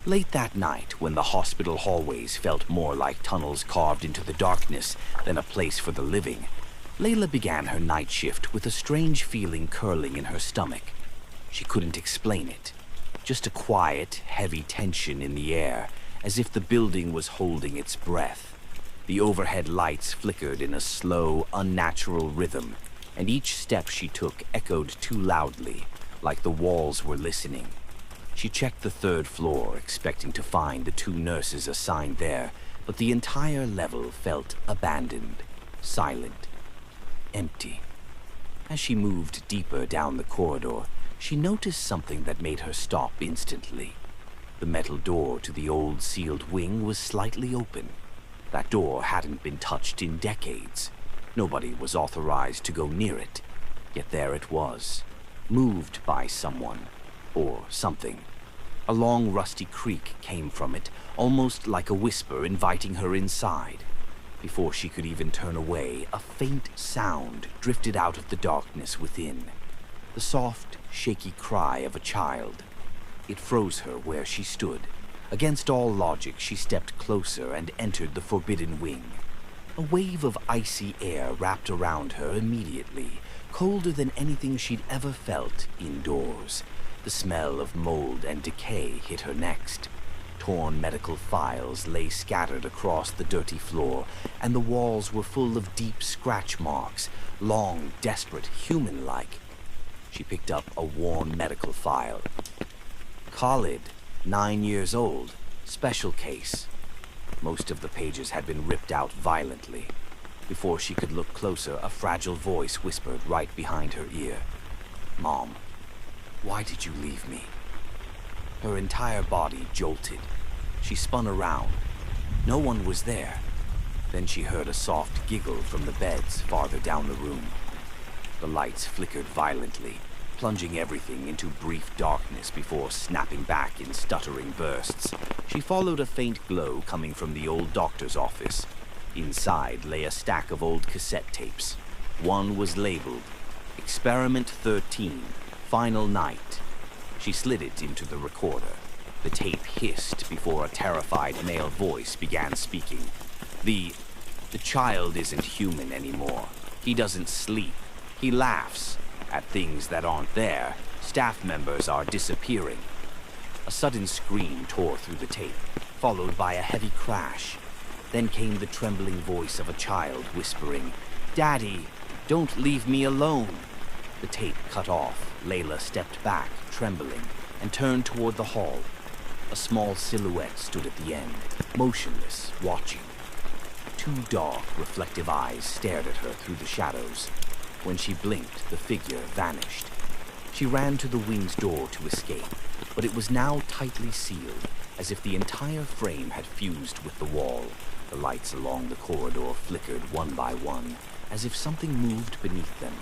Late that night, when the hospital hallways felt more like tunnels carved into the darkness than a place for the living, Layla began her night shift with a strange feeling curling in her stomach. She couldn't explain it. Just a quiet, heavy tension in the air, as if the building was holding its breath. The overhead lights flickered in a slow, unnatural rhythm, and each step she took echoed too loudly, like the walls were listening. She checked the third floor, expecting to find the two nurses assigned there, but the entire level felt abandoned, silent, empty. As she moved deeper down the corridor, she noticed something that made her stop instantly. The metal door to the old sealed wing was slightly open. That door hadn't been touched in decades. Nobody was authorized to go near it. Yet there it was, moved by someone, or something. A long rusty creak came from it, almost like a whisper inviting her inside. Before she could even turn away, a faint sound drifted out of the darkness within. The soft, shaky cry of a child. It froze her where she stood. Against all logic, she stepped closer and entered the forbidden wing. A wave of icy air wrapped around her immediately, colder than anything she'd ever felt indoors. The smell of mold and decay hit her next. Torn medical files lay scattered across the dirty floor, and the walls were full of deep scratch marks, long, desperate, human-like. She picked up a worn medical file. Khalid, 9 years old, special case. Most of the pages had been ripped out violently. Before she could look closer, a fragile voice whispered right behind her ear. "Mom, why did you leave me?" Her entire body jolted. She spun around. No one was there. Then she heard a soft giggle from the beds farther down the room. The lights flickered violently, plunging everything into brief darkness before snapping back in stuttering bursts. She followed a faint glow coming from the old doctor's office. Inside lay a stack of old cassette tapes. One was labeled, Experiment 13, Final Night. She slid it into the recorder. The tape hissed before a terrified male voice began speaking. The child isn't human anymore. He doesn't sleep. He laughs at things that aren't there. Staff members are disappearing. A sudden scream tore through the tape, followed by a heavy crash. Then came the trembling voice of a child whispering, "Daddy, don't leave me alone." The tape cut off. Layla stepped back, trembling, and turned toward the hall. A small silhouette stood at the end, motionless, watching. Two dark, reflective eyes stared at her through the shadows. When she blinked, the figure vanished. She ran to the wing's door to escape, but it was now tightly sealed, as if the entire frame had fused with the wall. The lights along the corridor flickered one by one, as if something moved beneath them.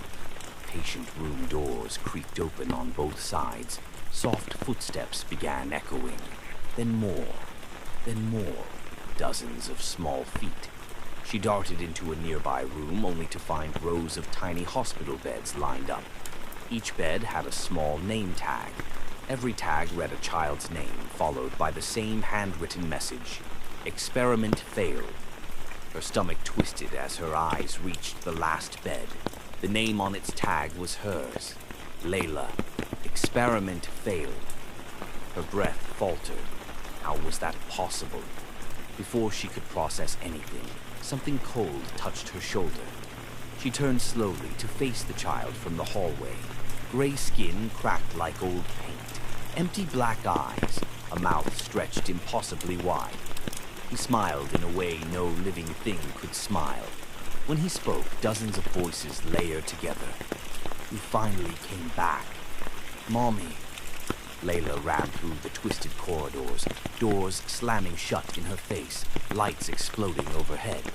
Patient room doors creaked open on both sides. Soft footsteps began echoing. Then more. Dozens of small feet. She darted into a nearby room, only to find rows of tiny hospital beds lined up. Each bed had a small name tag. Every tag read a child's name, followed by the same handwritten message, "Experiment failed." Her stomach twisted as her eyes reached the last bed. The name on its tag was hers, Layla. Experiment failed. Her breath faltered. How was that possible? Before she could process anything, something cold touched her shoulder. She turned slowly to face the child from the hallway. Gray skin cracked like old paint. Empty black eyes, a mouth stretched impossibly wide. He smiled in a way no living thing could smile. When he spoke, dozens of voices layered together. "You finally came back. Mommy." Layla ran through the twisted corridors, doors slamming shut in her face, lights exploding overhead.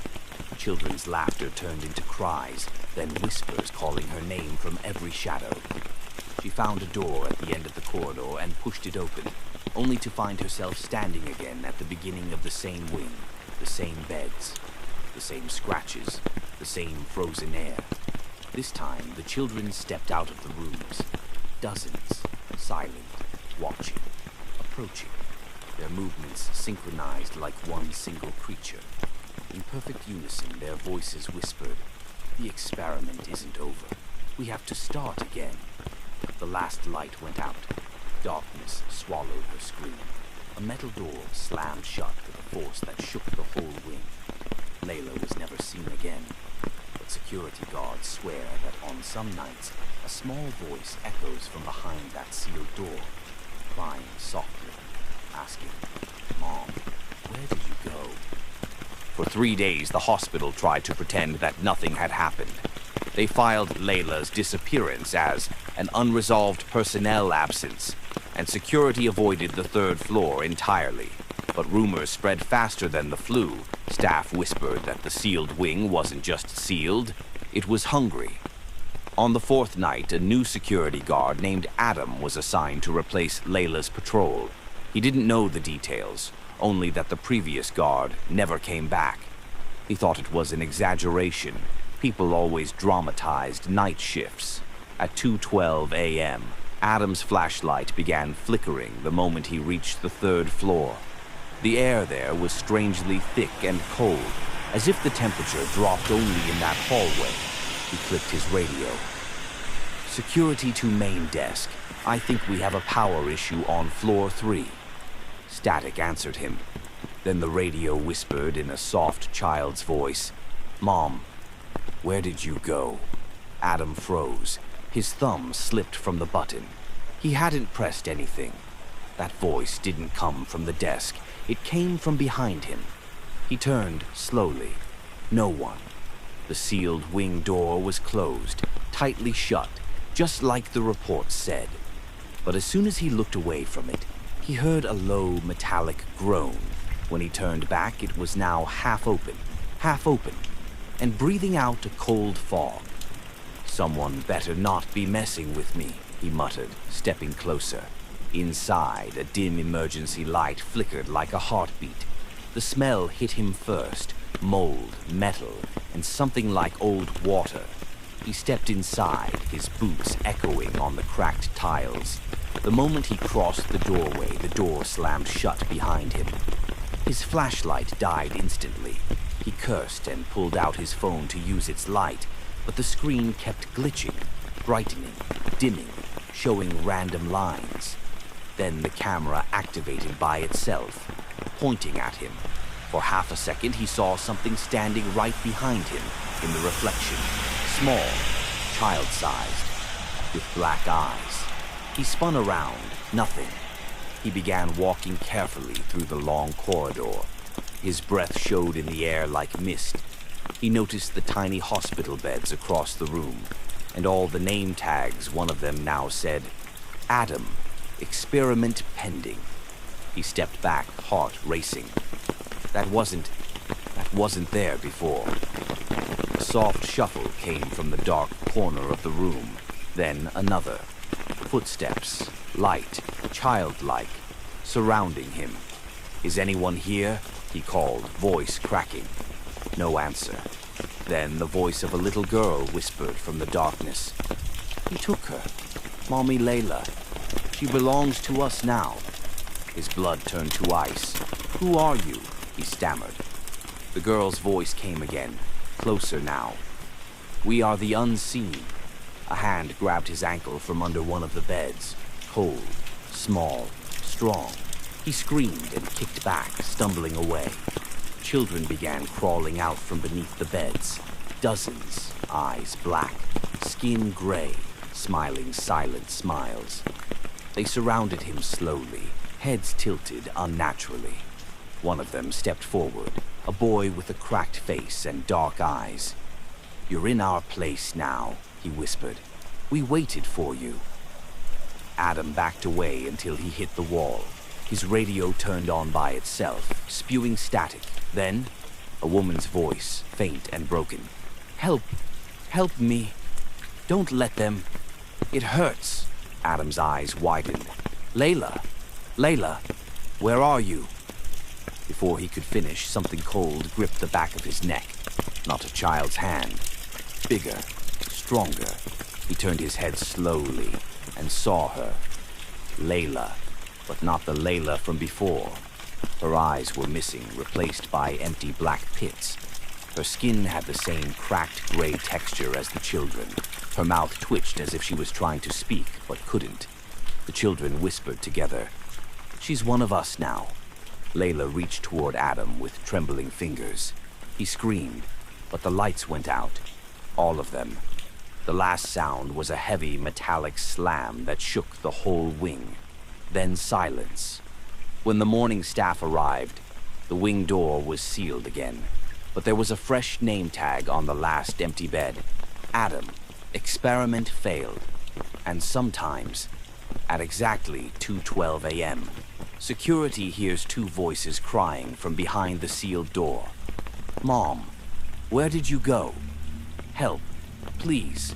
Children's laughter turned into cries, then whispers calling her name from every shadow. She found a door at the end of the corridor and pushed it open, only to find herself standing again at the beginning of the same wing, the same beds, the same scratches, the same frozen air. This time, the children stepped out of the rooms. Dozens, silent, watching, approaching. their movements synchronized like one single creature. In perfect unison, their voices whispered, "The experiment isn't over. We have to start again." The last light went out. Darkness swallowed her scream. A metal door slammed shut with a force that shook the whole wing. Layla was never seen again, but security guards swear that on some nights, a small voice echoes from behind that sealed door, crying softly, asking, "Mom, where did you go?" For 3 days, the hospital tried to pretend that nothing had happened. They filed Layla's disappearance as an unresolved personnel absence, and security avoided the 3rd floor entirely. But rumors spread faster than the flu. Staff whispered that the sealed wing wasn't just sealed, it was hungry. On the 4th night, a new security guard named Adam was assigned to replace Layla's patrol. He didn't know the details, only that the previous guard never came back. He thought it was an exaggeration. People always dramatized night shifts. At 2:12 a.m., Adam's flashlight began flickering the moment he reached the 3rd floor. The air there was strangely thick and cold, as if the temperature dropped only in that hallway. He clicked his radio. "Security to main desk. I think we have a power issue on floor 3. Static answered him. Then the radio whispered in a soft child's voice, "Mom, where did you go?" Adam froze. His thumb slipped from the button. He hadn't pressed anything. That voice didn't come from the desk. It came from behind him. He turned slowly. No one. The sealed wing door was closed, tightly shut, just like the report said. But as soon as he looked away from it, he heard a low metallic groan. When he turned back, it was now half open, and breathing out a cold fog. "Someone better not be messing with me," he muttered, stepping closer. Inside, a dim emergency light flickered like a heartbeat. The smell hit him first, mold, metal, and something like old water. He stepped inside, his boots echoing on the cracked tiles. The moment he crossed the doorway, the door slammed shut behind him. His flashlight died instantly. He cursed and pulled out his phone to use its light, but the screen kept glitching, brightening, dimming, showing random lines. Then the camera activated by itself, pointing at him. For half a second, he saw something standing right behind him in the reflection. Small, child-sized, with black eyes. He spun around, nothing. He began walking carefully through the long corridor. His breath showed in the air like mist. He noticed the tiny hospital beds across the room, and all the name tags. One of them now said, "Adam, experiment pending." He stepped back, heart racing. That wasn't there before. A soft shuffle came from the dark corner of the room, then another. Footsteps, light, childlike, surrounding him. "Is anyone here?" he called, voice cracking. No answer. Then the voice of a little girl whispered from the darkness. "He took her. Mommy Layla. She belongs to us now." His blood turned to ice. "Who are you?" he stammered. The girl's voice came again, closer now. "We are the unseen." A hand grabbed his ankle from under one of the beds. Cold, small, strong. He screamed and kicked back, stumbling away. Children began crawling out from beneath the beds. Dozens, eyes black, skin gray, smiling silent smiles. They surrounded him slowly, heads tilted unnaturally. One of them stepped forward, a boy with a cracked face and dark eyes. "You're in our place now," he whispered. "We waited for you." Adam backed away until he hit the wall. His radio turned on by itself, spewing static. Then, a woman's voice, faint and broken. "Help! Help me! Don't let them! It hurts!" Adam's eyes widened. "Layla! Layla! Where are you?" Before he could finish, something cold gripped the back of his neck. Not a child's hand. Bigger, stronger. He turned his head slowly and saw her. Layla, but not the Layla from before. Her eyes were missing, replaced by empty black pits. Her skin had the same cracked gray texture as the children. Her mouth twitched as if she was trying to speak, but couldn't. The children whispered together, "She's one of us now." Layla reached toward Adam with trembling fingers. He screamed, but the lights went out. All of them. The last sound was a heavy metallic slam that shook the whole wing. Then silence. When the morning staff arrived, the wing door was sealed again, but there was a fresh name tag on the last empty bed. Adam, experiment failed. And sometimes, at exactly 2:12 a.m., security hears two voices crying from behind the sealed door. "Mom, where did you go? Help, please."